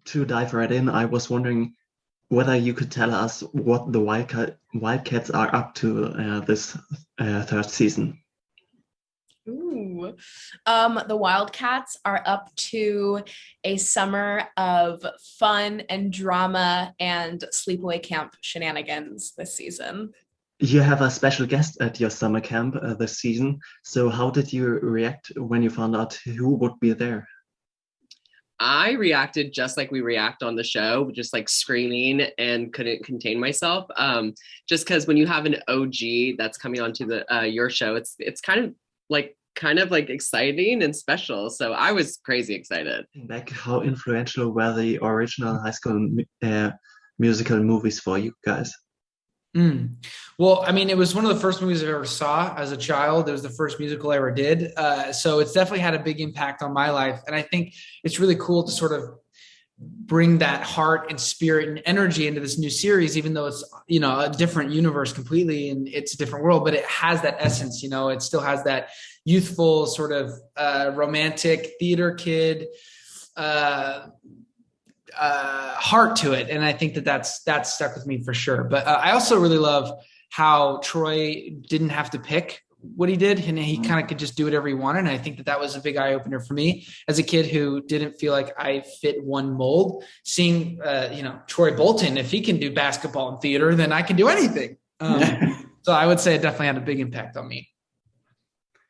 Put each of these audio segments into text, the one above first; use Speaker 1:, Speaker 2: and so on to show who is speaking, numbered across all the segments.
Speaker 1: to dive right in, I was wondering whether you could tell us what the Wildcats are up to this third season.
Speaker 2: Ooh. The Wildcats are up to a summer of fun and drama and sleepaway camp shenanigans this season.
Speaker 1: You have a special guest at your summer camp this season. So how did you react when you found out who would be there?
Speaker 3: I reacted just like we react on the show, just like screaming and couldn't contain myself. Just because when you have an OG that's coming onto the your show, it's kind of like exciting and special. So I was crazy excited.
Speaker 1: Back, how influential were the original High School Musical movies for you guys?
Speaker 4: Well, I mean, it was one of the first movies I ever saw as a child. It was the first musical I ever did. So it's definitely had a big impact on my life. And I think it's really cool to sort of bring that heart and spirit and energy into this new series, even though it's, a different universe completely and it's a different world, but it has that essence, it still has that youthful sort of romantic theater kid heart to it. And I think that's stuck with me for sure. But I also really love how Troy didn't have to pick what he did, and he kind of could just do whatever he wanted. And I think that was a big eye opener for me as a kid who didn't feel like I fit one mold. Seeing, Troy Bolton, if he can do basketball and theater, then I can do anything. So I would say it definitely had a big impact on me.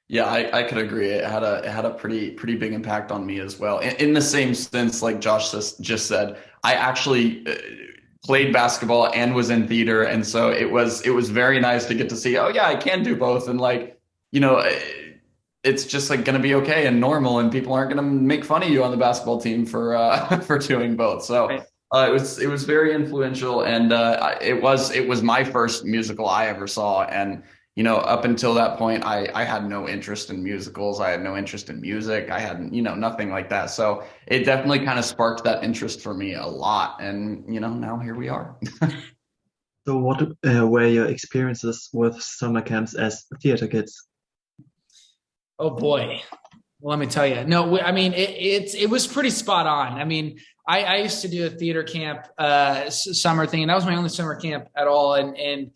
Speaker 5: Yeah, I could agree. It had a pretty big impact on me as well. In the same sense, like Josh just said, I actually played basketball and was in theater, and so it was very nice to get to see. Oh yeah, I can do both, and it's just like going to be okay and normal, and people aren't going to make fun of you on the basketball team for for doing both. So it was very influential, and it was my first musical I ever saw, and. Up until that point, I had no interest in musicals. I had no interest in music. I had, nothing like that. So it definitely kind of sparked that interest for me a lot. And, now here we are.
Speaker 1: So what were your experiences with summer camps as theater kids?
Speaker 4: Oh, boy. Well, let me tell you. No, I mean, it was pretty spot on. I mean, I used to do a theater camp summer thing, and that was my only summer camp at all. And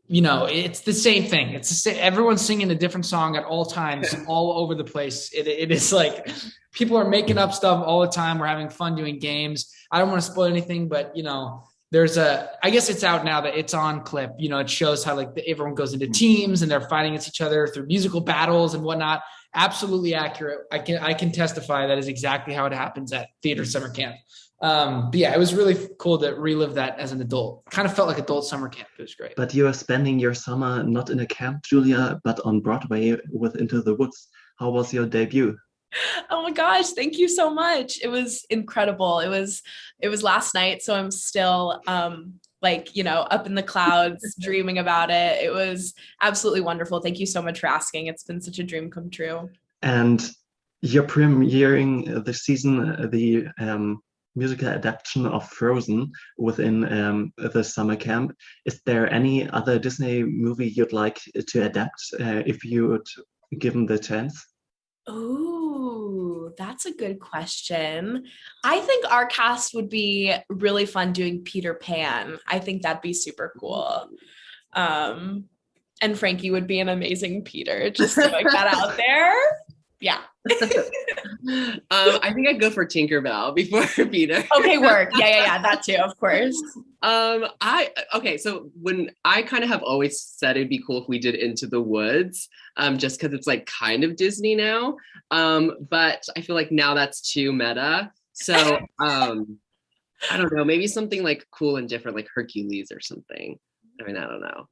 Speaker 4: it's the same thing. It's the same. Everyone's singing a different song at all times, all over the place. It is like people are making up stuff all the time. We're having fun doing games. I don't want to spoil anything, but I guess it's out now that it's on clip. It shows how everyone goes into teams and they're fighting against each other through musical battles and whatnot. Absolutely accurate. I can testify that is exactly how it happens at theater summer camp. But yeah, it was really cool to relive that as an adult. Kind of felt like adult summer camp. It was great.
Speaker 1: But you are spending your summer not in a camp, Julia, but on Broadway with Into the Woods. How was your debut?
Speaker 2: Oh my gosh, thank you so much. It was incredible. It was last night, so I'm still up in the clouds dreaming about it. It was absolutely wonderful. Thank you so much for asking. It's been such a dream come true.
Speaker 1: And you're premiering this season the musical adaptation of Frozen within the summer camp. Is there any other Disney movie you'd like to adapt if you would given the chance?
Speaker 2: Oh, that's a good question. I think our cast would be really fun doing Peter Pan. I think that'd be super cool. And Frankie would be an amazing Peter, just to make that out there. Yeah.
Speaker 3: I think I'd go for Tinkerbell before Peter.
Speaker 2: Okay, work. Yeah. That too, of course.
Speaker 3: So when I kind of have always said it'd be cool if we did Into the Woods, just because it's like kind of Disney now. But I feel like now that's too meta. So I don't know, maybe something like cool and different, like Hercules or something. I mean, I don't know.